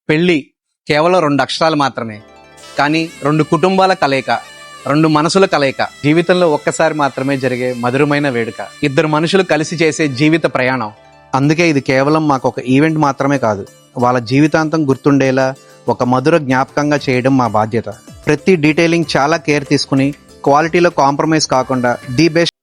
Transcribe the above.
పెళ్ళి కేవలం 2 అక్షరాలు మాత్రమే, కానీ 2 కుటుంబాల కలయిక, 2 మనసుల కలయిక, జీవితంలో ఒక్కసారి మాత్రమే జరిగే మధురమైన వేడుక, 2 మనుషులు కలిసి చేసే జీవిత ప్రయాణం. అందుకే ఇది కేవలం మాకు ఒక ఈవెంట్ మాత్రమే కాదు, వాళ్ళ జీవితాంతం గుర్తుండేలా ఒక మధుర జ్ఞాపకంగా చేయడం మా బాధ్యత. ప్రతి డీటెయిలింగ్ చాలా కేర్ తీసుకుని క్వాలిటీలో కాంప్రమైజ్ కాకుండా ది బెస్ట్